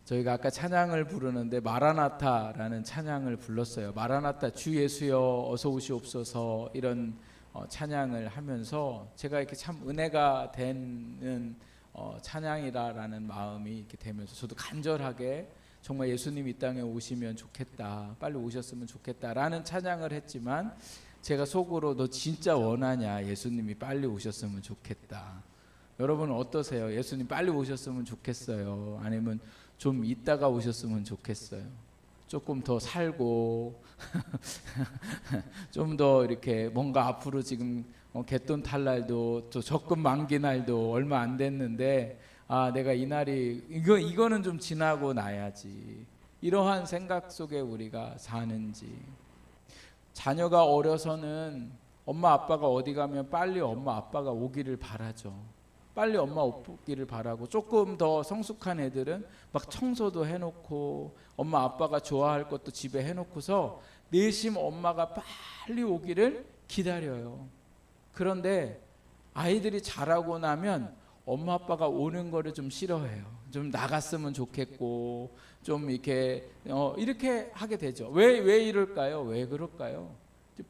저희가 아까 찬양을 부르는데 마라나타라는 찬양을 불렀어요. 마라나타 주 예수여 어서 오시옵소서 이런 찬양을 하면서 제가 이렇게 참 은혜가 되는 찬양이라는 마음이 이렇게 되면서 저도 간절하게 정말 예수님 이 땅에 오시면 좋겠다, 빨리 오셨으면 좋겠다라는 찬양을 했지만 제가 속으로 너 진짜 원하냐, 예수님이 빨리 오셨으면 좋겠다. 여러분은 어떠세요? 예수님 빨리 오셨으면 좋겠어요? 아니면 좀 있다가 오셨으면 좋겠어요? 조금 더 살고 좀 더 이렇게 뭔가 앞으로 지금 갯돈 탈 날도 또 적금 만기 날도 얼마 안 됐는데 내가 이 날이 이거는 좀 지나고 나야지, 이러한 생각 속에 우리가 사는지. 자녀가 어려서는 엄마 아빠가 어디 가면 빨리 엄마 아빠가 오기를 바라죠. 빨리 엄마 오기를 바라고, 조금 더 성숙한 애들은 막 청소도 해놓고 엄마 아빠가 좋아할 것도 집에 해놓고서 내심 엄마가 빨리 오기를 기다려요. 그런데 아이들이 자라고 나면 엄마 아빠가 오는 거를 좀 싫어해요. 좀 나갔으면 좋겠고 좀 이렇게 하게 되죠. 왜 이럴까요? 왜 그럴까요?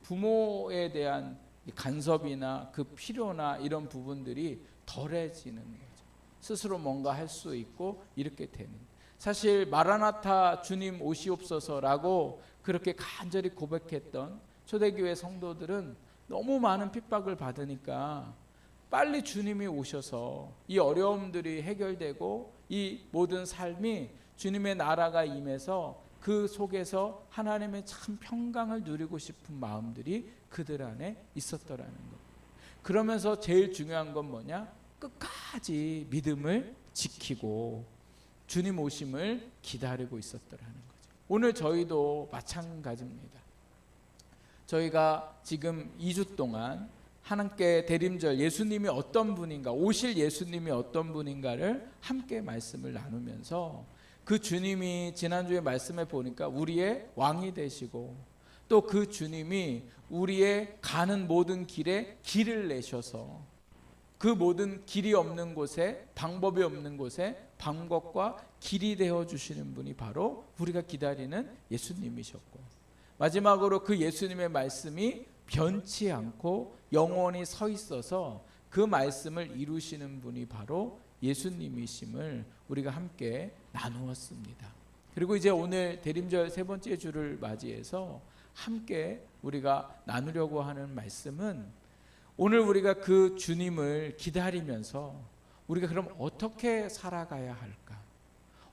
부모에 대한 간섭이나 그 필요나 이런 부분들이 덜해지는 거죠. 스스로 뭔가 할 수 있고 이렇게 되는. 사실 마라나타 주님 오시옵소서라고 그렇게 간절히 고백했던 초대교회 성도들은 너무 많은 핍박을 받으니까 빨리 주님이 오셔서 이 어려움들이 해결되고 이 모든 삶이 주님의 나라가 임해서 그 속에서 하나님의 참 평강을 누리고 싶은 마음들이 그들 안에 있었더라는 것. 그러면서 제일 중요한 건 뭐냐? 끝까지 믿음을 지키고 주님 오심을 기다리고 있었더라는 거죠. 오늘 저희도 마찬가지입니다. 저희가 지금 2주 동안 하나님께 대림절, 예수님이 어떤 분인가, 오실 예수님이 어떤 분인가를 함께 말씀을 나누면서 그 주님이 지난주에 말씀해 보니까 우리의 왕이 되시고 또 그 주님이 우리의 가는 모든 길에 길을 내셔서 그 모든 길이 없는 곳에, 방법이 없는 곳에 방법과 길이 되어 주시는 분이 바로 우리가 기다리는 예수님이셨고, 마지막으로 그 예수님의 말씀이 변치 않고 영원히 서 있어서 그 말씀을 이루시는 분이 바로 예수님이심을 우리가 함께 나누었습니다. 그리고 이제 오늘 대림절 세 번째 주를 맞이해서 함께 우리가 나누려고 하는 말씀은, 오늘 우리가 그 주님을 기다리면서 우리가 그럼 어떻게 살아가야 할까?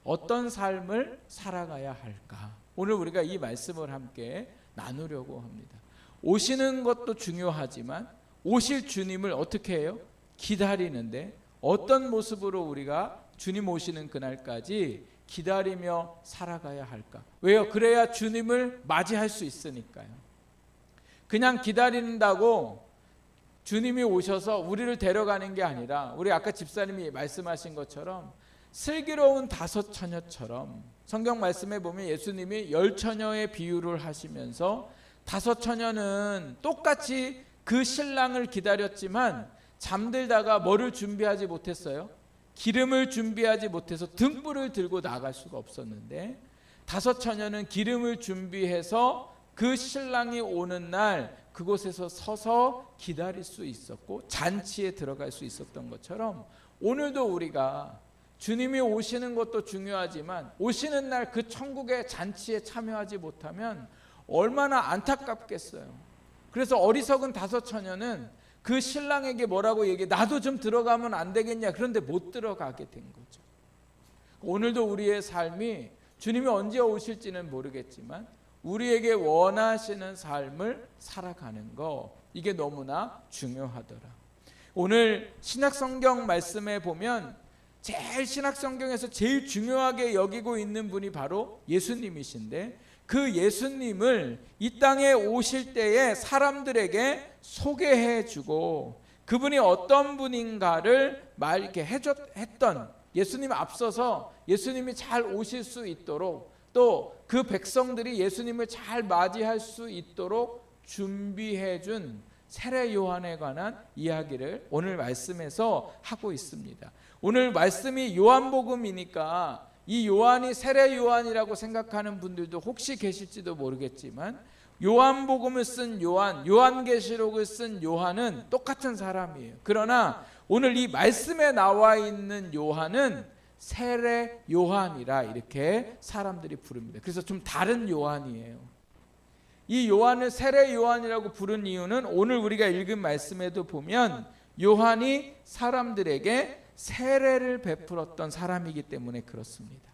어떤 삶을 살아가야 할까? 오늘 우리가 이 말씀을 함께 나누려고 합니다. 오시는 것도 중요하지만 오실 주님을 어떻게 해요? 기다리는데 어떤 모습으로 우리가 주님 오시는 그날까지 기다리며 살아가야 할까? 왜요? 그래야 주님을 맞이할 수 있으니까요. 그냥 기다린다고 주님이 오셔서 우리를 데려가는 게 아니라, 우리 아까 집사님이 말씀하신 것처럼 슬기로운 5 처녀처럼 성경 말씀에 보면 예수님이 10 처녀의 비유를 하시면서 5 처녀는 똑같이 그 신랑을 기다렸지만 잠들다가 뭐를 준비하지 못했어요? 기름을 준비하지 못해서 등불을 들고 나갈 수가 없었는데, 5 처녀는 기름을 준비해서 그 신랑이 오는 날 그곳에서 서서 기다릴 수 있었고 잔치에 들어갈 수 있었던 것처럼, 오늘도 우리가 주님이 오시는 것도 중요하지만 오시는 날 그 천국의 잔치에 참여하지 못하면 얼마나 안타깝겠어요. 그래서 어리석은 5 처녀는 그 신랑에게 뭐라고 얘기해? 나도 좀 들어가면 안 되겠냐? 그런데 못 들어가게 된 거죠. 오늘도 우리의 삶이 주님이 언제 오실지는 모르겠지만 우리에게 원하시는 삶을 살아가는 거, 이게 너무나 중요하더라. 오늘 신약성경 말씀에 보면 제일 신약성경에서 제일 중요하게 여기고 있는 분이 바로 예수님이신데, 그 예수님을 이 땅에 오실 때에 사람들에게 소개해 주고 그분이 어떤 분인가를 이렇게 했던, 예수님 앞서서 예수님이 잘 오실 수 있도록, 또 그 백성들이 예수님을 잘 맞이할 수 있도록 준비해 준 세례 요한에 관한 이야기를 오늘 말씀에서 하고 있습니다. 오늘 말씀이 요한복음이니까 이 요한이 세례 요한이라고 생각하는 분들도 혹시 계실지도 모르겠지만 요한복음을 쓴 요한, 요한계시록을 쓴 요한은 똑같은 사람이에요. 그러나 오늘 이 말씀에 나와 있는 요한은 세례 요한이라 이렇게 사람들이 부릅니다. 그래서 좀 다른 요한이에요. 이 요한을 세례 요한이라고 부른 이유는 오늘 우리가 읽은 말씀에도 보면 요한이 사람들에게 세례를 베풀었던 사람이기 때문에 그렇습니다.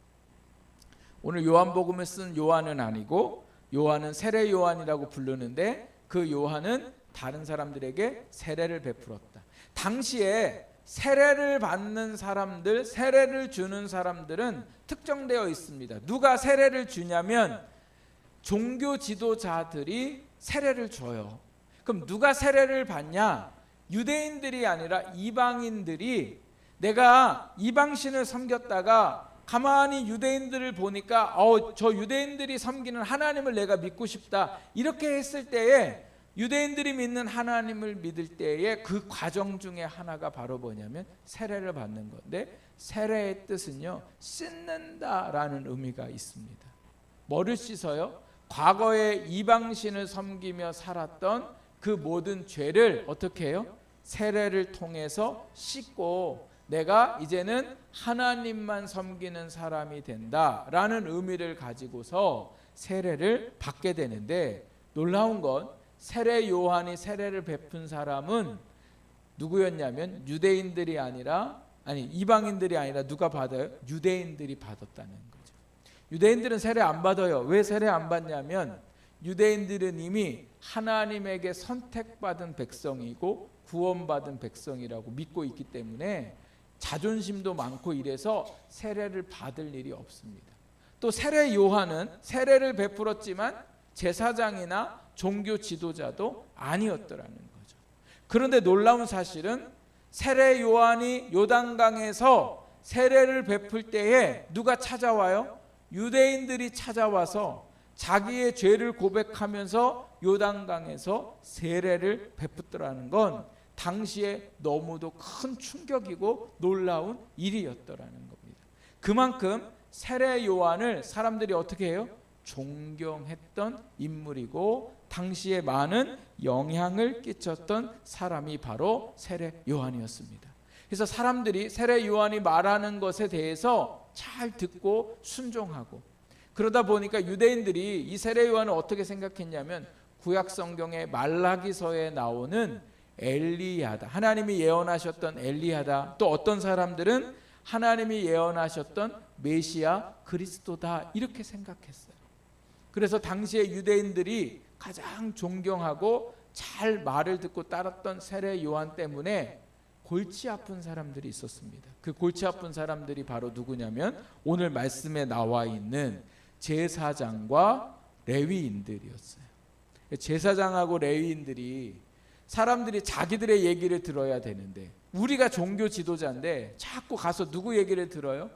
오늘 요한복음을 쓴 요한은 아니고 요한은 세례 요한이라고 부르는데 그 요한은 다른 사람들에게 세례를 베풀었다. 당시에 세례를 받는 사람들, 세례를 주는 사람들은 특정되어 있습니다. 누가 세례를 주냐면 종교 지도자들이 세례를 줘요. 그럼 누가 세례를 받냐? 유대인들이 아니라 이방인들이, 내가 이방신을 섬겼다가 가만히 유대인들을 보니까 저 유대인들이 섬기는 하나님을 내가 믿고 싶다, 이렇게 했을 때에 유대인들이 믿는 하나님을 믿을 때에 그 과정 중에 하나가 바로 뭐냐면 세례를 받는 건데, 세례의 뜻은요 씻는다라는 의미가 있습니다. 뭐를 씻어요? 과거에 이방신을 섬기며 살았던 그 모든 죄를 어떻게 해요? 세례를 통해서 씻고 내가 이제는 하나님만 섬기는 사람이 된다라는 의미를 가지고서 세례를 받게 되는데, 놀라운 건 세례 요한이 세례를 베푼 사람은 누구였냐면 유대인들이 아니라, 이방인들이 아니라 누가 받아요? 유대인들이 받았다는 거죠. 유대인들은 세례 안 받아요. 왜 세례 안 받냐면 유대인들은 이미 하나님에게 선택받은 백성이고 구원받은 백성이라고 믿고 있기 때문에 자존심도 많고 이래서 세례를 받을 일이 없습니다. 또 세례 요한은 세례를 베풀었지만 제사장이나 종교 지도자도 아니었더라는 거죠. 그런데 놀라운 사실은 세례 요한이 요단강에서 세례를 베풀 때에 누가 찾아와요? 유대인들이 찾아와서 자기의 죄를 고백하면서 요단강에서 세례를 베풀더라는 건 당시에 너무도 큰 충격이고 놀라운 일이었더라는 겁니다. 그만큼 세례 요한을 사람들이 어떻게 해요? 존경했던 인물이고 당시에 많은 영향을 끼쳤던 사람이 바로 세례 요한이었습니다. 그래서 사람들이 세례 요한이 말하는 것에 대해서 잘 듣고 순종하고, 그러다 보니까 유대인들이 이 세례 요한을 어떻게 생각했냐면 구약 성경의 말라기서에 나오는 엘리야다, 하나님이 예언하셨던 엘리야다, 또 어떤 사람들은 하나님이 예언하셨던 메시아 그리스도다, 이렇게 생각했어요. 그래서 당시에 유대인들이 가장 존경하고 잘 말을 듣고 따랐던 세례 요한 때문에 골치 아픈 사람들이 있었습니다. 그 골치 아픈 사람들이 바로 누구냐면 오늘 말씀에 나와 있는 제사장과 레위인들이었어요. 제사장하고 레위인들이, 사람들이 자기들의 얘기를 들어야 되는데, 우리가 종교 지도자인데 자꾸 가서 누구 얘기를 들어요?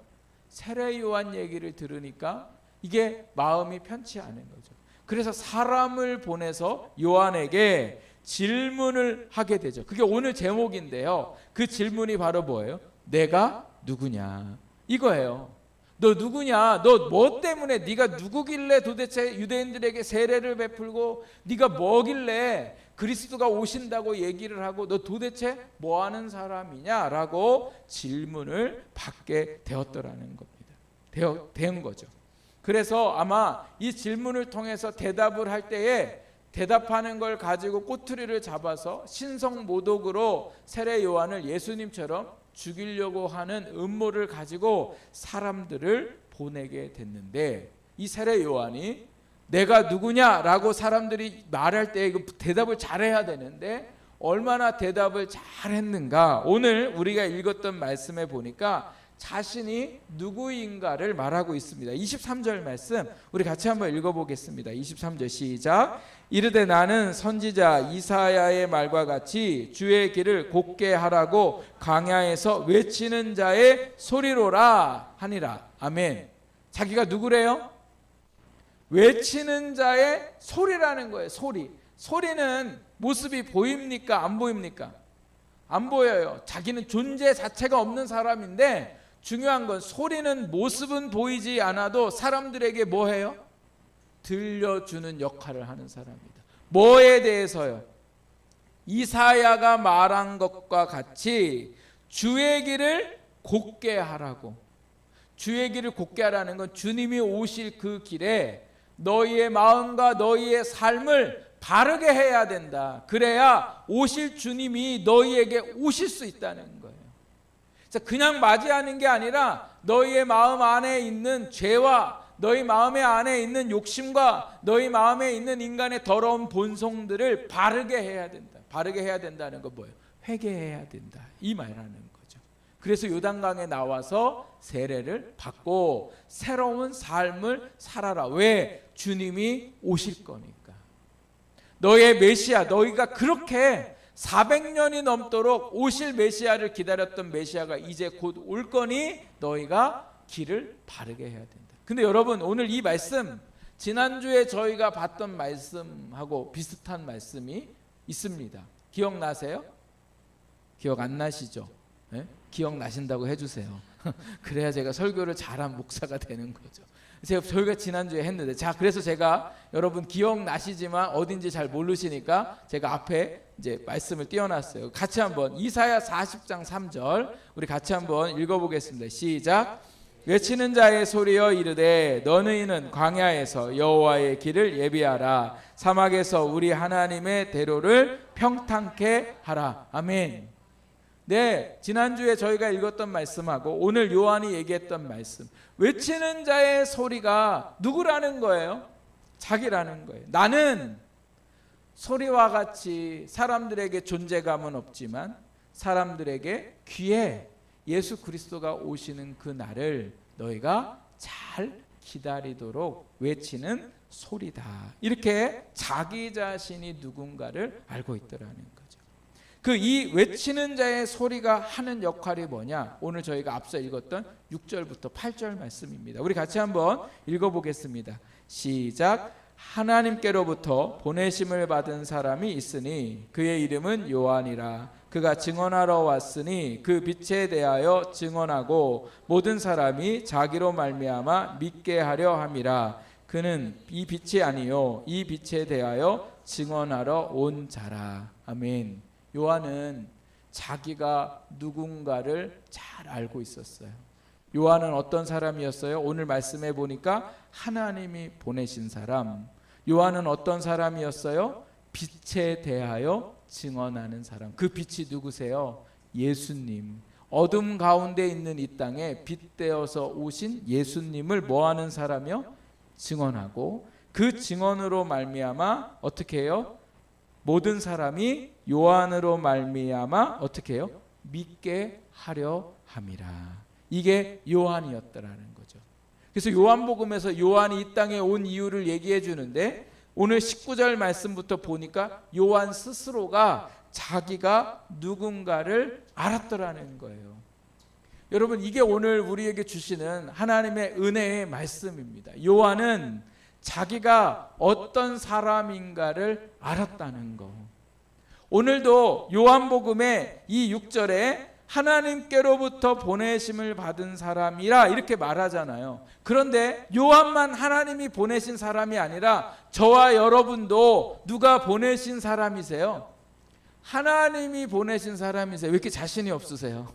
세례 요한 얘기를 들으니까 이게 마음이 편치 않은 거죠. 그래서 사람을 보내서 요한에게 질문을 하게 되죠. 그게 오늘 제목인데요. 그 질문이 바로 뭐예요? 내가 누구냐, 이거예요. 너 누구냐? 너 뭐 때문에, 네가 누구길래 도대체 유대인들에게 세례를 베풀고 네가 뭐길래 그리스도가 오신다고 얘기를 하고 너 도대체 뭐 하는 사람이냐라고 질문을 받게 되었더라는 겁니다. 된 거죠. 그래서 아마 이 질문을 통해서 대답을 할 때에 대답하는 걸 가지고 꼬투리를 잡아서 신성모독으로 세례 요한을 예수님처럼 죽이려고 하는 음모를 가지고 사람들을 보내게 됐는데, 이 세례 요한이 내가 누구냐라고 사람들이 말할 때 대답을 잘해야 되는데 얼마나 대답을 잘했는가. 오늘 우리가 읽었던 말씀에 보니까 자신이 누구인가를 말하고 있습니다. 23절 말씀 우리 같이 한번 읽어보겠습니다. 23절 시작. 이르되 나는 선지자 이사야의 말과 같이 주의 길을 곧게 하라고 광야에서 외치는 자의 소리로라 하니라. 아멘. 자기가 누구래요? 외치는 자의 소리라는 거예요. 소리. 소리는 모습이 보입니까? 안 보입니까? 안 보여요. 자기는 존재 자체가 없는 사람인데 중요한 건 소리는 모습은 보이지 않아도 사람들에게 뭐 해요? 들려주는 역할을 하는 사람이다. 뭐에 대해서요? 이사야가 말한 것과 같이 주의 길을 곧게 하라고. 주의 길을 곧게 하라는 건 주님이 오실 그 길에 너희의 마음과 너희의 삶을 바르게 해야 된다. 그래야 오실 주님이 너희에게 오실 수 있다는 거예요. 그냥 맞이하는 게 아니라 너희의 마음 안에 있는 죄와 너희 마음의 안에 있는 욕심과 너희 마음에 있는 인간의 더러운 본성들을 바르게 해야 된다. 바르게 해야 된다는 건 뭐예요? 회개해야 된다. 이 말하는 거죠. 그래서 요단강에 나와서 세례를 받고 새로운 삶을 살아라. 왜? 주님이 오실 거니까. 너의 메시아, 너희가 그렇게 400년이 넘도록 오실 메시아를 기다렸던 메시아가 이제 곧 올 거니 너희가 길을 바르게 해야 된다. 근데 여러분, 오늘 이 말씀, 지난주에 저희가 봤던 말씀하고 비슷한 말씀이 있습니다. 기억나세요? 기억 안 나시죠? 네? 기억나신다고 해주세요. 그래야 제가 설교를 잘한 목사가 되는 거죠. 저희가 지난주에 했는데, 자, 그래서 제가 여러분 기억나시지만 어딘지 잘 모르시니까 제가 앞에 이제 말씀을 띄워놨어요. 같이 한번 이사야 40장 3절 우리 같이 한번 읽어보겠습니다. 시작. 외치는 자의 소리여 이르되 너희는 광야에서 여호와의 길을 예비하라. 사막에서 우리 하나님의 대로를 평탄케 하라. 아멘. 네, 지난주에 저희가 읽었던 말씀하고 오늘 요한이 얘기했던 말씀, 외치는 자의 소리가 누구라는 거예요? 자기라는 거예요. 나는 소리와 같이 사람들에게 존재감은 없지만 사람들에게 귀에 예수 그리스도가 오시는 그 날을 너희가 잘 기다리도록 외치는 소리다. 이렇게 자기 자신이 누군가를 알고 있더라는 거죠. 그 이 외치는 자의 소리가 하는 역할이 뭐냐? 오늘 저희가 앞서 읽었던 6절부터 8절 말씀입니다. 우리 같이 한번 읽어보겠습니다. 시작. 하나님께로부터 보내심을 받은 사람이 있으니 그의 이름은 요한이라. 그가 증언하러 왔으니 그 빛에 대하여 증언하고 모든 사람이 자기로 말미암아 믿게 하려 함이라. 그는 이 빛이 아니요 이 빛에 대하여 증언하러 온 자라. 아멘. 요한은 자기가 누군가를 잘 알고 있었어요. 요한은 어떤 사람이었어요? 오늘 말씀해 보니까 하나님이 보내신 사람. 요한은 어떤 사람이었어요? 빛에 대하여 증언하는 사람. 그 빛이 누구세요? 예수님. 어둠 가운데 있는 이 땅에 빛 되어서 오신 예수님을 뭐하는 사람이요? 증언하고 그 증언으로 말미암아 어떻게 해요? 모든 사람이 요한으로 말미암아 어떻게 해요? 믿게 하려 함이라. 이게 요한이었더라는 거죠. 그래서 요한복음에서 요한이 이 땅에 온 이유를 얘기해 주는데 오늘 19절 말씀부터 보니까 요한 스스로가 자기가 누군가를 알았더라는 거예요. 여러분, 이게 오늘 우리에게 주시는 하나님의 은혜의 말씀입니다. 요한은 자기가 어떤 사람인가를 알았다는 거. 오늘도 요한복음의 이 6절에 하나님께로부터 보내심을 받은 사람이라 이렇게 말하잖아요. 그런데 요한만 하나님이 보내신 사람이 아니라 저와 여러분도 누가 보내신 사람이세요? 하나님이 보내신 사람이세요. 왜 이렇게 자신이 없으세요?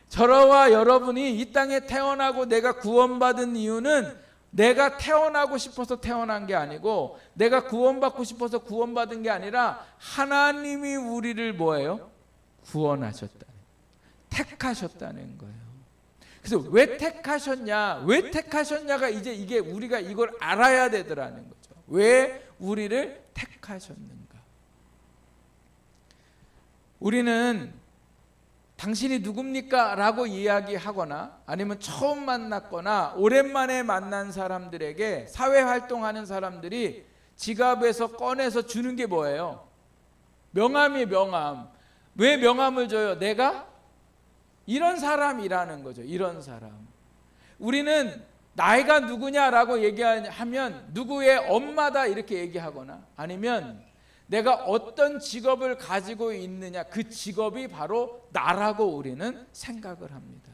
저와 여러분이 이 땅에 태어나고 내가 구원받은 이유는 내가 태어나고 싶어서 태어난 게 아니고 내가 구원받고 싶어서 구원받은 게 아니라 하나님이 우리를 뭐예요? 구원하셨다. 택하셨다는 거예요. 그래서 왜 택하셨냐? 왜 택하셨냐가 이제 이게 우리가 이걸 알아야 되더라는 거죠. 왜 우리를 택하셨는가? 우리는 당신이 누굽니까? 라고 이야기하거나 아니면 처음 만났거나 오랜만에 만난 사람들에게 사회활동하는 사람들이 지갑에서 꺼내서 주는 게 뭐예요? 명함이에요. 명함. 왜 명함을 줘요? 내가 이런 사람이라는 거죠. 이런 사람. 우리는 나이가 누구냐라고 얘기하면 누구의 엄마다 이렇게 얘기하거나 아니면 내가 어떤 직업을 가지고 있느냐, 그 직업이 바로 나라고 우리는 생각을 합니다.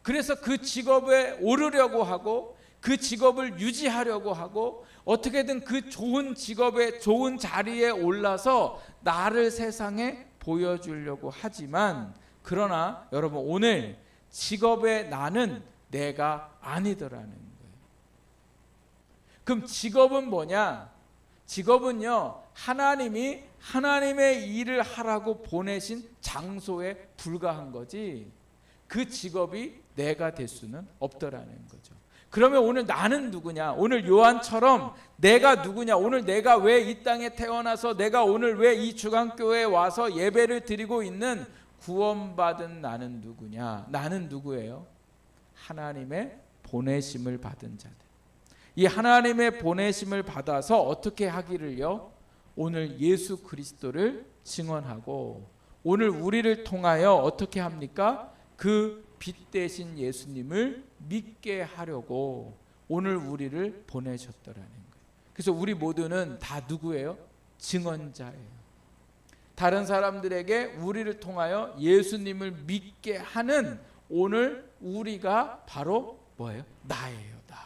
그래서 그 직업에 오르려고 하고 그 직업을 유지하려고 하고 어떻게든 그 좋은 직업에 좋은 자리에 올라서 나를 세상에 보여주려고 하지만, 그러나 여러분 오늘 직업의 나는 내가 아니더라는 거예요. 그럼 직업은 뭐냐? 직업은요, 하나님이 하나님의 일을 하라고 보내신 장소에 불과한 거지, 그 직업이 내가 될 수는 없더라는 거죠. 그러면 오늘 나는 누구냐? 오늘 요한처럼 내가 누구냐? 오늘 내가 왜 이 땅에 태어나서, 내가 오늘 왜 이 주강교회에 와서 예배를 드리고 있는 구원받은 나는 누구냐? 나는 누구예요? 하나님의 보내심을 받은 자들. 이 하나님의 보내심을 받아서 어떻게 하기를요? 오늘 예수 그리스도를 증언하고, 오늘 우리를 통하여 어떻게 합니까? 그 빛 대신 예수님을 믿게 하려고 오늘 우리를 보내셨더라는 거예요. 그래서 우리 모두는 다 누구예요? 증언자예요. 다른 사람들에게 우리를 통하여 예수님을 믿게 하는 오늘 우리가 바로 뭐예요? 나예요. 나.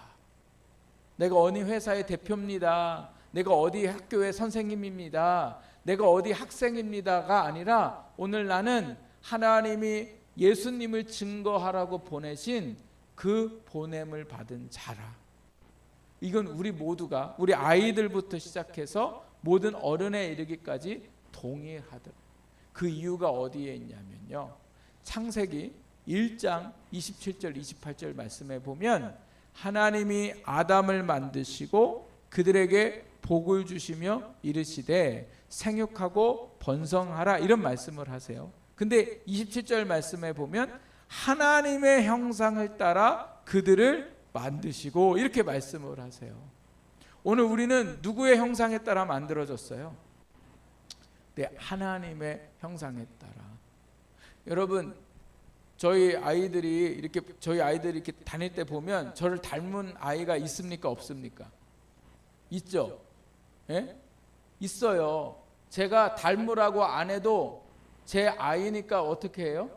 내가 어느 회사의 대표입니다. 내가 어디 학교의 선생님입니다. 내가 어디 학생입니다가 아니라 오늘 나는 하나님이 예수님을 증거하라고 보내신 그 보냄을 받은 자라. 이건 우리 모두가, 우리 아이들부터 시작해서 모든 어른에 이르기까지 동의하더라. 그 이유가 어디에 있냐면요, 창세기 1장 27절 28절 말씀에 보면 하나님이 아담을 만드시고 그들에게 복을 주시며 이르시되 생육하고 번성하라, 이런 말씀을 하세요. 근데 27절 말씀에 보면 하나님의 형상을 따라 그들을 만드시고, 이렇게 말씀을 하세요. 오늘 우리는 누구의 형상에 따라 만들어졌어요? 네, 하나님의 형상에 따라. 여러분, 저희 아이들이 이렇게 다닐 때 보면 저를 닮은 아이가 있습니까? 없습니까? 있죠? 예? 있어요. 제가 닮으라고 안 해도 제 아이니까 어떻게 해요?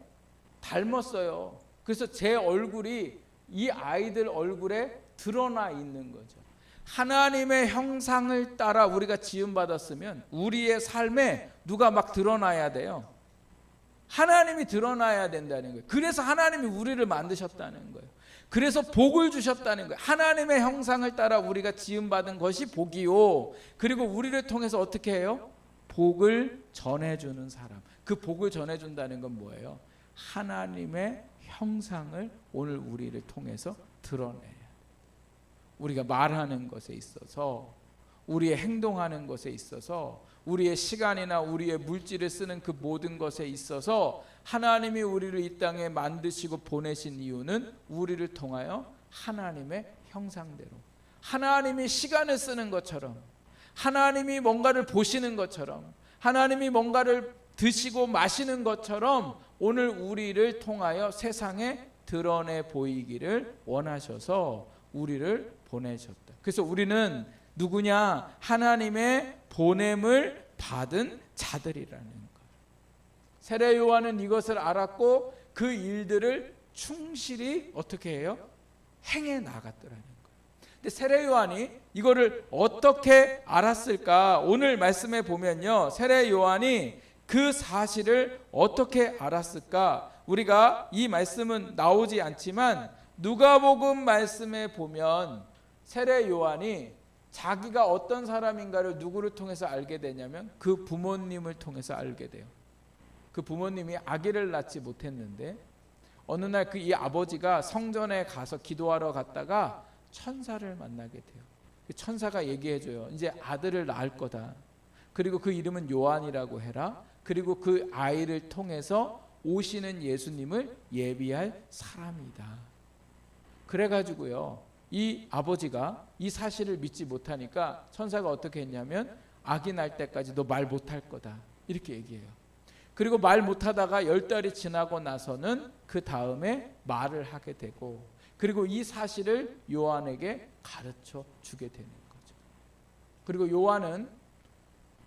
닮았어요. 그래서 제 얼굴이 이 아이들 얼굴에 드러나 있는 거죠. 하나님의 형상을 따라 우리가 지음받았으면 우리의 삶에 누가 막 드러나야 돼요. 하나님이 드러나야 된다는 거예요. 그래서 하나님이 우리를 만드셨다는 거예요. 그래서 복을 주셨다는 거예요. 하나님의 형상을 따라 우리가 지음받은 것이 복이요, 그리고 우리를 통해서 어떻게 해요? 복을 전해주는 사람. 그 복을 전해준다는 건 뭐예요? 하나님의 형상을 오늘 우리를 통해서 드러내요. 우리가 말하는 것에 있어서, 우리의 행동하는 것에 있어서, 우리의 시간이나 우리의 물질을 쓰는 그 모든 것에 있어서 하나님이 우리를 이 땅에 만드시고 보내신 이유는 우리를 통하여 하나님의 형상대로, 하나님이 시간을 쓰는 것처럼, 하나님이 뭔가를 보시는 것처럼, 하나님이 뭔가를 드시고 마시는 것처럼 오늘 우리를 통하여 세상에 드러내 보이기를 원하셔서 우리를 보내셨다. 그래서 우리는 누구냐? 하나님의 보냄을 받은 자들이라는 거예요. 세례 요한은 이것을 알았고 그 일들을 충실히 어떻게 해요? 행해 나갔더라는 거예요. 근데 세례 요한이 이거를 어떻게 알았을까? 오늘 말씀에 보면요, 세례 요한이 그 사실을 어떻게 알았을까? 우리가 이 말씀은 나오지 않지만 누가복음 말씀에 보면 세례 요한이 자기가 어떤 사람인가를 누구를 통해서 알게 되냐면 그 부모님을 통해서 알게 돼요. 그 부모님이 아기를 낳지 못했는데 어느 날 그 이 아버지가 성전에 가서 기도하러 갔다가 천사를 만나게 돼요. 그 천사가 얘기해줘요. 이제 아들을 낳을 거다. 그리고 그 이름은 요한이라고 해라. 그리고 그 아이를 통해서 오시는 예수님을 예비할 사람이다. 그래가지고요, 이 아버지가 이 사실을 믿지 못하니까 천사가 어떻게 했냐면 아기 날 때까지 너 말 못할 거다, 이렇게 얘기해요. 그리고 말 못하다가 10달이 지나고 나서는 그 다음에 말을 하게 되고, 그리고 이 사실을 요한에게 가르쳐 주게 되는 거죠. 그리고 요한은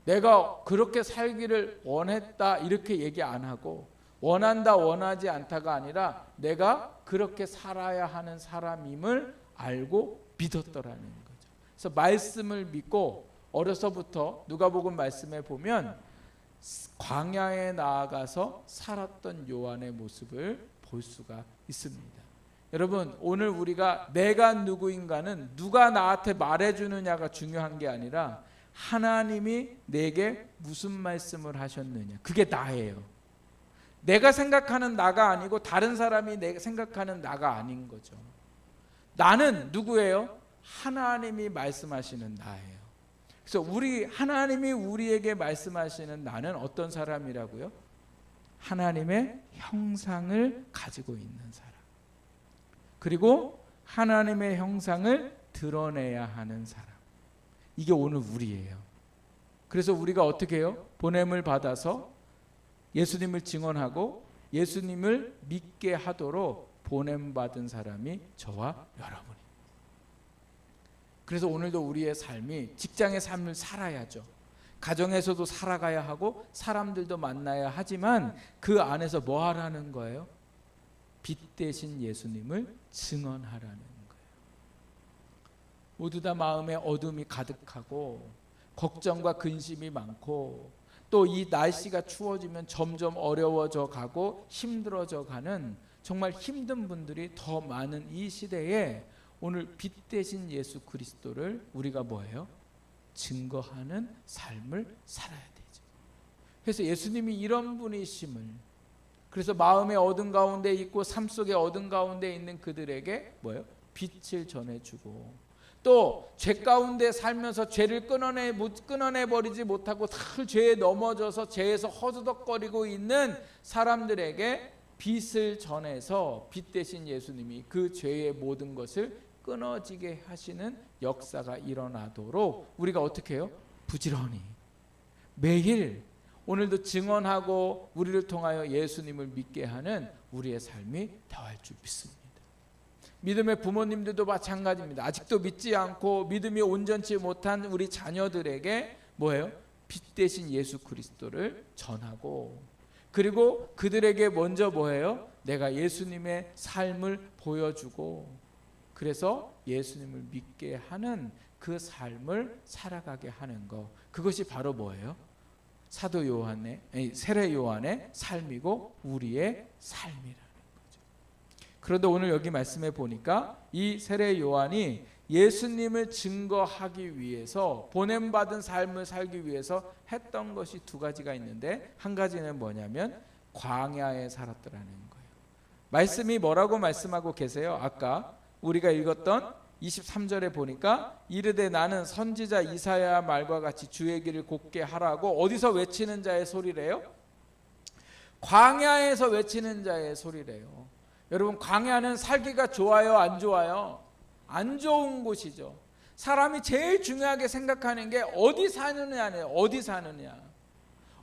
내가 그렇게 살기를 원했다 이렇게 얘기 안 하고 원한다 원하지 않다가 아니라 내가 그렇게 살아야 하는 사람임을 알고 믿었더라는 거죠. 그래서 말씀을 믿고 어려서부터 누가복음 말씀에 보면 광야에 나아가서 살았던 요한의 모습을 볼 수가 있습니다. 여러분, 오늘 우리가 내가 누구인가는 누가 나한테 말해주느냐가 중요한 게 아니라 하나님이 내게 무슨 말씀을 하셨느냐, 그게 나예요. 내가 생각하는 나가 아니고 다른 사람이 내가 생각하는 나가 아닌 거죠. 나는 누구예요? 하나님이 말씀하시는 나예요. 그래서 하나님이 우리에게 말씀하시는 나는 어떤 사람이라고요? 하나님의 형상을 가지고 있는 사람, 그리고 하나님의 형상을 드러내야 하는 사람, 이게 오늘 우리예요. 그래서 우리가 어떻게 해요? 보냄을 받아서 예수님을 증언하고 예수님을 믿게 하도록 보냄받은 사람이 저와 여러분입니다. 그래서 오늘도 우리의 삶이 직장의 삶을 살아야죠. 가정에서도 살아가야 하고 사람들도 만나야 하지만 그 안에서 뭐 하라는 거예요? 빛 대신 예수님을 증언하라는 거예요. 모두 다 마음에 어둠이 가득하고 걱정과 근심이 많고 또 이 날씨가 추워지면 점점 어려워져 가고 힘들어져 가는 정말 힘든 분들이 더 많은 이 시대에 오늘 빛 대신 예수 그리스도를 우리가 뭐예요? 증거하는 삶을 살아야 되죠. 그래서 예수님이 이런 분이심을, 그래서 마음의 어둠 가운데 있고 삶 속의 어둠 가운데 있는 그들에게 뭐예요? 빛을 전해주고 또 죄 가운데 살면서 죄를 끊어내버리지 못하고 늘 죄에 넘어져서 죄에서 허드덕거리고 있는 사람들에게 빛을 전해서 빛 대신 예수님이 그 죄의 모든 것을 끊어지게 하시는 역사가 일어나도록 우리가 어떻게 해요? 부지런히 매일 오늘도 증언하고 우리를 통하여 예수님을 믿게 하는 우리의 삶이 더할 줄 믿습니다. 믿음의 부모님들도 마찬가지입니다. 아직도 믿지 않고 믿음이 온전치 못한 우리 자녀들에게 뭐예요? 빛 대신 예수 그리스도를 전하고, 그리고 그들에게 먼저 뭐예요? 내가 예수님의 삶을 보여주고, 그래서 예수님을 믿게 하는 그 삶을 살아가게 하는 것, 그것이 바로 뭐예요? 사도 요한의, 세례 요한의 삶이고 우리의 삶이라. 그런데 오늘 여기 말씀해 보니까 이 세례 요한이 예수님을 증거하기 위해서 보냄받은 삶을 살기 위해서 했던 것이 두 가지가 있는데, 한 가지는 뭐냐면 광야에 살았더라는 거예요. 말씀이 뭐라고 말씀하고 계세요? 아까 우리가 읽었던 23절에 보니까 이르되 나는 선지자 이사야 말과 같이 주의 길을 곱게 하라고 어디서 외치는 자의 소리래요? 광야에서 외치는 자의 소리래요. 여러분, 광야는 살기가 좋아요, 안 좋아요? 안 좋은 곳이죠. 사람이 제일 중요하게 생각하는 게 어디 사느냐네요. 어디 사느냐.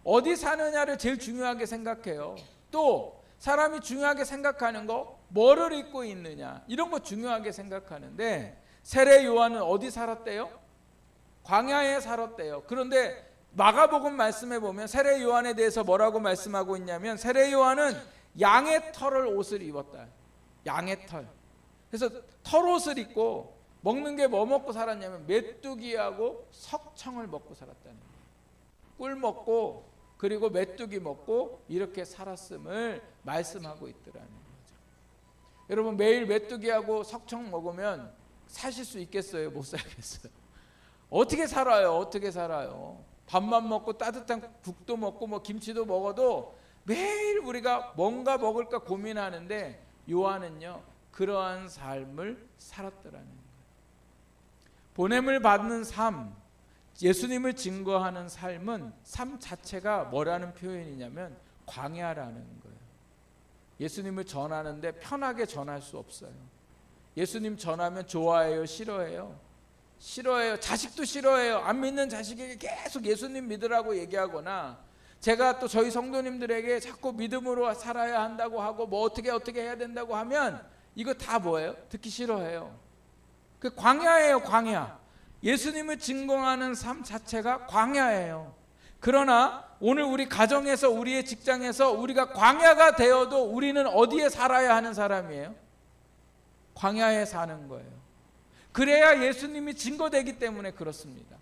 어디 사느냐를 제일 중요하게 생각해요. 또 사람이 중요하게 생각하는 거, 뭐를 입고 있느냐, 이런 거 중요하게 생각하는데 세례 요한은 어디 살았대요? 광야에 살았대요. 그런데 마가복음 말씀에 보면 세례 요한에 대해서 뭐라고 말씀하고 있냐면 세례 요한은 양의 털을 옷을 입었다. 양의 털. 그래서 털옷을 입고 먹는 게 뭐 먹고 살았냐면 메뚜기하고 석청을 먹고 살았다는 거예요. 꿀 먹고 그리고 메뚜기 먹고 이렇게 살았음을 말씀하고 있더라는 거죠. 여러분, 매일 메뚜기하고 석청 먹으면 사실 수 있겠어요? 못 살겠어요? 어떻게 살아요? 어떻게 살아요? 밥만 먹고 따뜻한 국도 먹고 뭐 김치도 먹어도 매일 우리가 뭔가 먹을까 고민하는데 요한은요 그러한 삶을 살았더라는 거예요. 보냄을 받는 삶, 예수님을 증거하는 삶은 삶 자체가 뭐라는 표현이냐면 광야라는 거예요. 예수님을 전하는데 편하게 전할 수 없어요. 예수님 전하면 좋아해요? 싫어해요? 싫어해요. 자식도 싫어해요. 안 믿는 자식에게 계속 예수님 믿으라고 얘기하거나, 제가 또 저희 성도님들에게 자꾸 믿음으로 살아야 한다고 하고 뭐 어떻게 해야 된다고 하면 이거 다 뭐예요? 듣기 싫어해요. 그 광야예요, 광야. 예수님을 증거하는 삶 자체가 광야예요. 그러나 오늘 우리 가정에서, 우리의 직장에서 우리가 광야가 되어도 우리는 어디에 살아야 하는 사람이에요? 광야에 사는 거예요. 그래야 예수님이 증거되기 때문에 그렇습니다.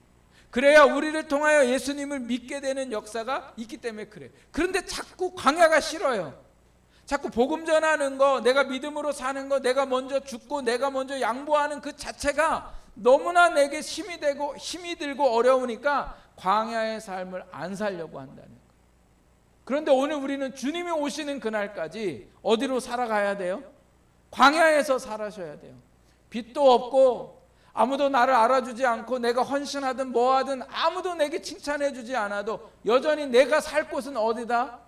그래야 우리를 통하여 예수님을 믿게 되는 역사가 있기 때문에 그래요. 그런데 자꾸 광야가 싫어요. 자꾸 복음 전하는 거, 내가 믿음으로 사는 거, 내가 먼저 죽고 내가 먼저 양보하는 그 자체가 너무나 내게 힘이 들고 어려우니까 광야의 삶을 안 살려고 한다는 거예요. 그런데 오늘 우리는 주님이 오시는 그날까지 어디로 살아가야 돼요? 광야에서 살아셔야 돼요. 빚도 없고 아무도 나를 알아주지 않고 내가 헌신하든 뭐하든 아무도 내게 칭찬해 주지 않아도 여전히 내가 살 곳은 어디다?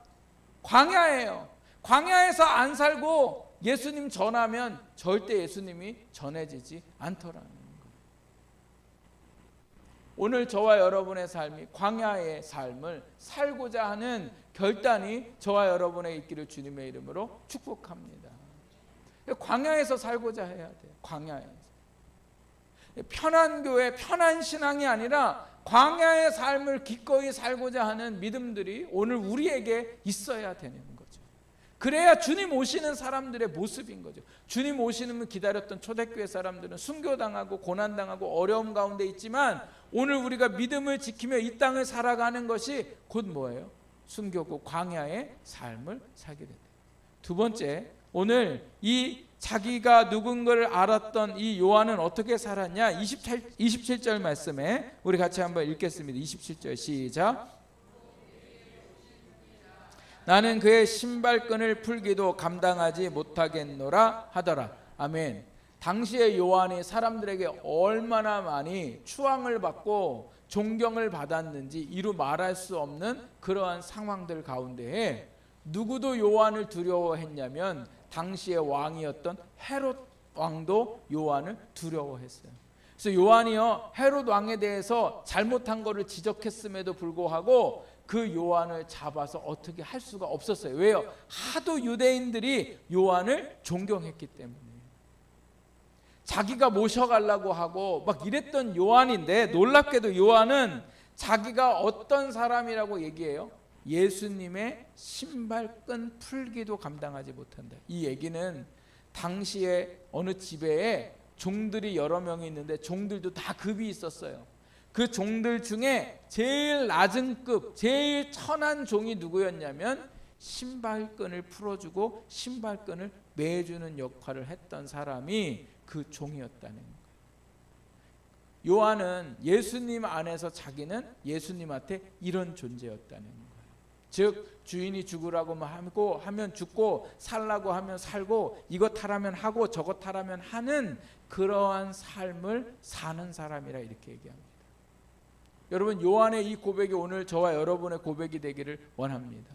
광야예요. 광야에서 안 살고 예수님 전하면 절대 예수님이 전해지지 않더라는 거예요. 오늘 저와 여러분의 삶이 광야의 삶을 살고자 하는 결단이 저와 여러분의 있기를 주님의 이름으로 축복합니다. 광야에서 살고자 해야 돼요. 광야에서. 편한 교회, 편한 신앙이 아니라 광야의 삶을 기꺼이 살고자 하는 믿음들이 오늘 우리에게 있어야 되는 거죠. 그래야 주님 오시는 사람들의 모습인 거죠. 주님 오시는 기다렸던 초대교회 사람들은 순교당하고 고난당하고 어려움 가운데 있지만 오늘 우리가 믿음을 지키며 이 땅을 살아가는 것이 곧 뭐예요? 순교고 광야의 삶을 살게 된다. 두 번째, 오늘 이 자기가 누군가를 알았던 이 요한은 어떻게 살았냐? 27절 말씀에 우리 같이 한번 읽겠습니다. 27절 시작. 나는 그의 신발끈을 풀기도 감당하지 못하겠노라 하더라. 아멘. 당시의 요한이 사람들에게 얼마나 많이 추앙을 받고 존경을 받았는지 이루 말할 수 없는 그러한 상황들 가운데에 누구도 요한을 두려워했냐면 당시의 왕이었던 헤롯 왕도 요한을 두려워했어요. 그래서 요한이요, 헤롯 왕에 대해서 잘못한 것을 지적했음에도 불구하고 그 요한을 잡아서 어떻게 할 수가 없었어요. 왜요? 하도 유대인들이 요한을 존경했기 때문에. 자기가 모셔가려고 하고 막 이랬던 요한인데 놀랍게도 요한은 자기가 어떤 사람이라고 얘기해요? 예수님의 신발끈 풀기도 감당하지 못한다. 이 얘기는 당시에 어느 집에 종들이 여러 명이 있는데 종들도 다 급이 있었어요. 그 종들 중에 제일 낮은 급, 제일 천한 종이 누구였냐면 신발끈을 풀어주고 신발끈을 매주는 역할을 했던 사람이 그 종이었다는 거예요. 요한은 예수님 안에서 자기는 예수님한테 이런 존재였다는 거예요. 즉 주인이 죽으라고 하면 죽고 살라고 하면 살고 이것 하라면 하고 저것 하라면 하는 그러한 삶을 사는 사람이라 이렇게 얘기합니다. 여러분, 요한의 이 고백이 오늘 저와 여러분의 고백이 되기를 원합니다.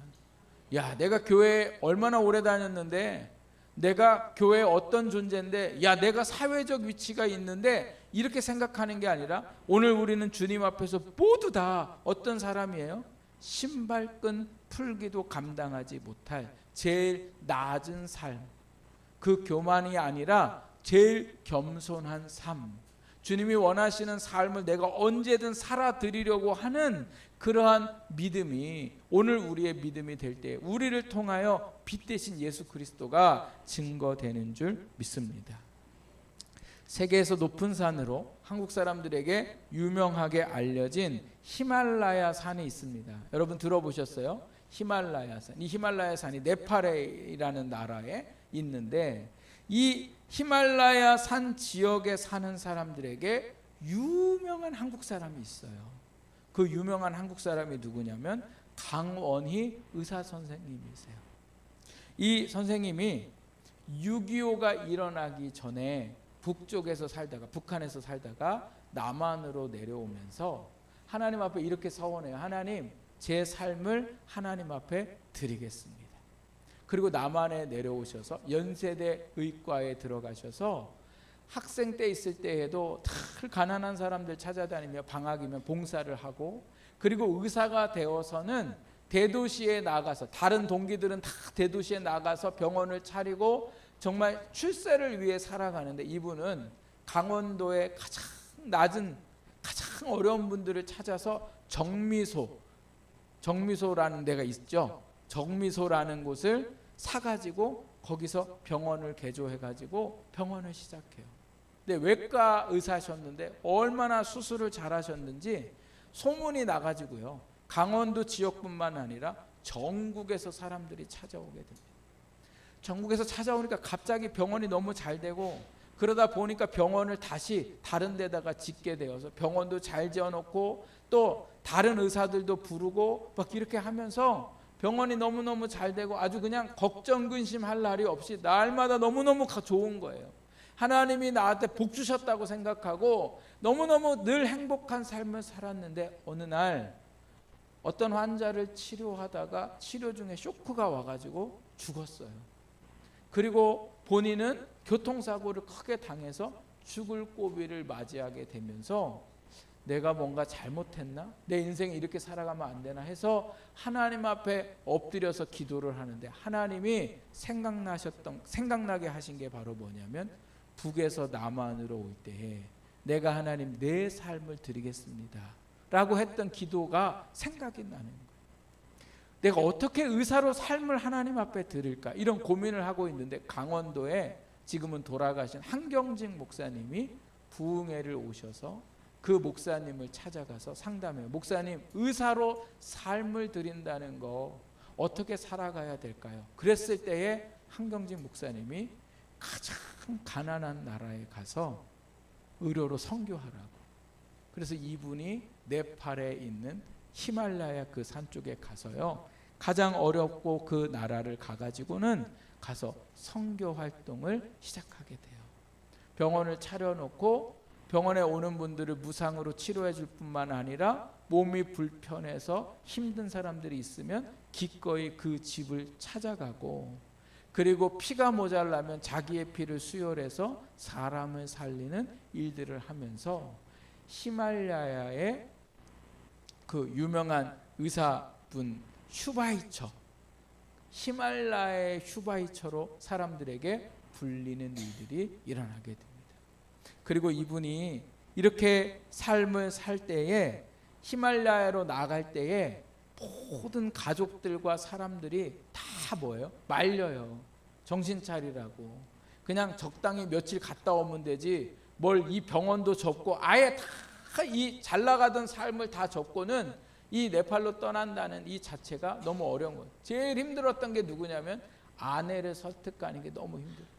야, 내가 교회에 얼마나 오래 다녔는데, 내가 교회에 어떤 존재인데, 야, 내가 사회적 위치가 있는데 이렇게 생각하는 게 아니라 오늘 우리는 주님 앞에서 모두 다 어떤 사람이에요? 신발끈 풀기도 감당하지 못할 제일 낮은 삶, 그 교만이 아니라 제일 겸손한 삶, 주님이 원하시는 삶을 내가 언제든 살아드리려고 하는 그러한 믿음이 오늘 우리의 믿음이 될 때 우리를 통하여 빛 대신 예수 그리스도가 증거되는 줄 믿습니다. 세계에서 높은 산으로 한국 사람들에게 유명하게 알려진 히말라야 산이 있습니다. 여러분 들어보셨어요? 히말라야 산. 이 히말라야 산이 네팔이라는 나라에 있는데 이 히말라야 산 지역에 사는 사람들에게 유명한 한국 사람이 있어요. 그 유명한 한국 사람이 누구냐면 강원희 의사 선생님이세요. 이 선생님이 6.25가 일어나기 전에 북쪽에서 살다가 북한에서 살다가 남한으로 내려오면서 하나님 앞에 이렇게 서원해요. 하나님, 제 삶을 하나님 앞에 드리겠습니다. 그리고 남한에 내려오셔서 연세대 의과에 들어가셔서 학생 때 있을 때에도 다 가난한 사람들 찾아다니며 방학이면 봉사를 하고, 그리고 의사가 되어서는 대도시에 나가서, 다른 동기들은 다 대도시에 나가서 병원을 차리고 정말 출세를 위해 살아가는데 이분은 강원도의 가장 낮은 가장 어려운 분들을 찾아서 정미소, 정미소라는 데가 있죠. 정미소라는 곳을 사가지고 거기서 병원을 개조해가지고 병원을 시작해요. 근데 외과 의사셨는데 얼마나 수술을 잘하셨는지 소문이 나가지고요. 강원도 지역뿐만 아니라 전국에서 사람들이 찾아오게 됩니다. 전국에서 찾아오니까 갑자기 병원이 너무 잘 되고, 그러다 보니까 병원을 다시 다른 데다가 짓게 되어서 병원도 잘 지어놓고 또 다른 의사들도 부르고 막 이렇게 하면서 병원이 너무너무 잘 되고 아주 그냥 걱정 근심할 날이 없이 날마다 너무너무 좋은 거예요. 하나님이 나한테 복 주셨다고 생각하고 너무너무 늘 행복한 삶을 살았는데, 어느 날 어떤 환자를 치료하다가 치료 중에 쇼크가 와가지고 죽었어요. 그리고 본인은 교통사고를 크게 당해서 죽을 고비를 맞이하게 되면서 내가 뭔가 잘못했나? 내 인생이 이렇게 살아가면 안 되나 해서 하나님 앞에 엎드려서 기도를 하는데, 하나님이 생각나게 하신 게 바로 뭐냐면, 북에서 남한으로 올 때에 내가 하나님 내 삶을 드리겠습니다 라고 했던 기도가 생각이 나는 거예요. 내가 어떻게 의사로 삶을 하나님 앞에 드릴까, 이런 고민을 하고 있는데, 강원도에 지금은 돌아가신 한경직 목사님이 부흥회를 오셔서 그 목사님을 찾아가서 상담해요. 목사님, 의사로 삶을 드린다는 거 어떻게 살아가야 될까요? 그랬을 때에 한경직 목사님이 가장 가난한 나라에 가서 의료로 선교하라고. 그래서 이분이 네팔에 있는 히말라야 그 산 쪽에 가서요, 가장 어렵고 그 나라를 가가지고는 가서 선교 활동을 시작하게 돼요. 병원을 차려놓고 병원에 오는 분들을 무상으로 치료해 줄 뿐만 아니라 몸이 불편해서 힘든 사람들이 있으면 기꺼이 그 집을 찾아가고, 그리고 피가 모자라면 자기의 피를 수혈해서 사람을 살리는 일들을 하면서 히말라야의 그 유명한 의사분 슈바이처, 히말라야의 슈바이처로 사람들에게 불리는 일들이 일어나게 됩니다. 그리고 이분이 이렇게 삶을 살 때에, 히말라야로 나갈 때에 모든 가족들과 사람들이 다 뭐예요? 말려요. 정신 차리라고. 그냥 적당히 며칠 갔다 오면 되지 뭘 이 병원도 접고 아예 다 이 잘 나가던 삶을 다 접고는 이 네팔로 떠난다는 이 자체가 너무 어려운 거예요. 제일 힘들었던 게 누구냐면 아내를 설득하는 게 너무 힘들어요.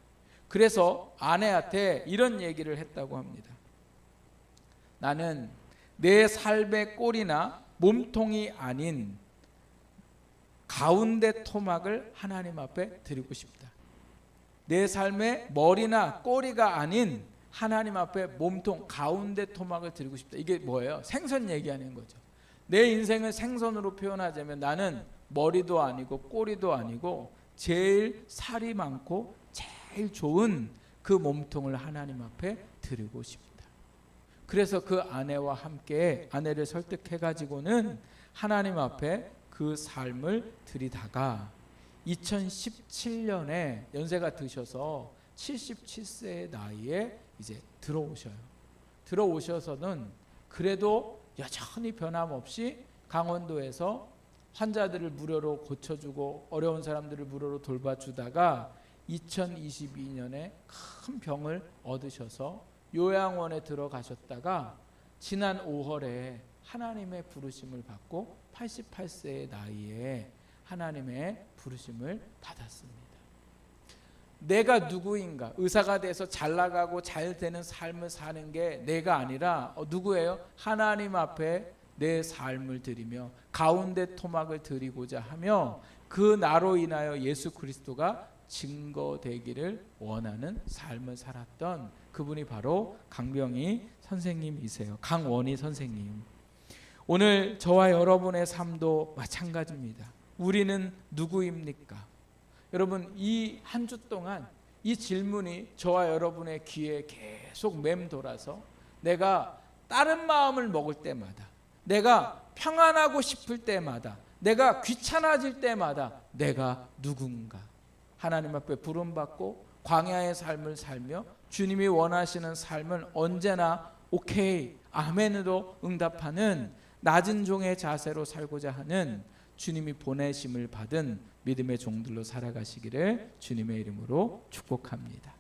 그래서 아내한테 이런 얘기를 했다고 합니다. 나는 내 삶의 꼴이나 몸통이 아닌 가운데 토막을 하나님 앞에 드리고 싶다. 내 삶의 머리나 꼬리가 아닌 하나님 앞에 몸통, 가운데 토막을 드리고 싶다. 이게 뭐예요? 생선 얘기하는 거죠. 내 인생을 생선으로 표현하자면 나는 머리도 아니고 꼬리도 아니고 제일 살이 많고 제일 좋은 그 몸통을 하나님 앞에 드리고 싶다. 그래서 그 아내와 함께 아내를 설득해 가지고는 하나님 앞에 그 삶을 드리다가 2017년에 연세가 드셔서 77세의 나이에 이제 들어오셔서는 그래도 여전히 변함없이 강원도에서 환자들을 무료로 고쳐주고 어려운 사람들을 무료로 돌봐주다가 2022년에 큰 병을 얻으셔서 요양원에 들어가셨다가 지난 5월에 하나님의 부르심을 받고 88세의 나이에 하나님의 부르심을 받았습니다. 내가 누구인가? 의사가 돼서 잘 나가고 잘 되는 삶을 사는 게 내가 아니라 누구예요? 하나님 앞에 내 삶을 드리며 가운데 토막을 드리고자 하며 그 나로 인하여 예수 그리스도가 증거되기를 원하는 삶을 살았던 그분이 바로 강병희 선생님이세요. 강원희 선생님. 오늘 저와 여러분의 삶도 마찬가지입니다. 우리는 누구입니까? 여러분, 이 한 주 동안 이 질문이 저와 여러분의 귀에 계속 맴돌아서 내가 다른 마음을 먹을 때마다, 내가 평안하고 싶을 때마다, 내가 귀찮아질 때마다 내가 누군가? 하나님 앞에 부름받고 광야의 삶을 살며 주님이 원하시는 삶을 언제나 오케이, 아멘으로 응답하는 낮은 종의 자세로 살고자 하는 주님이 보내심을 받은 믿음의 종들로 살아가시기를 주님의 이름으로 축복합니다.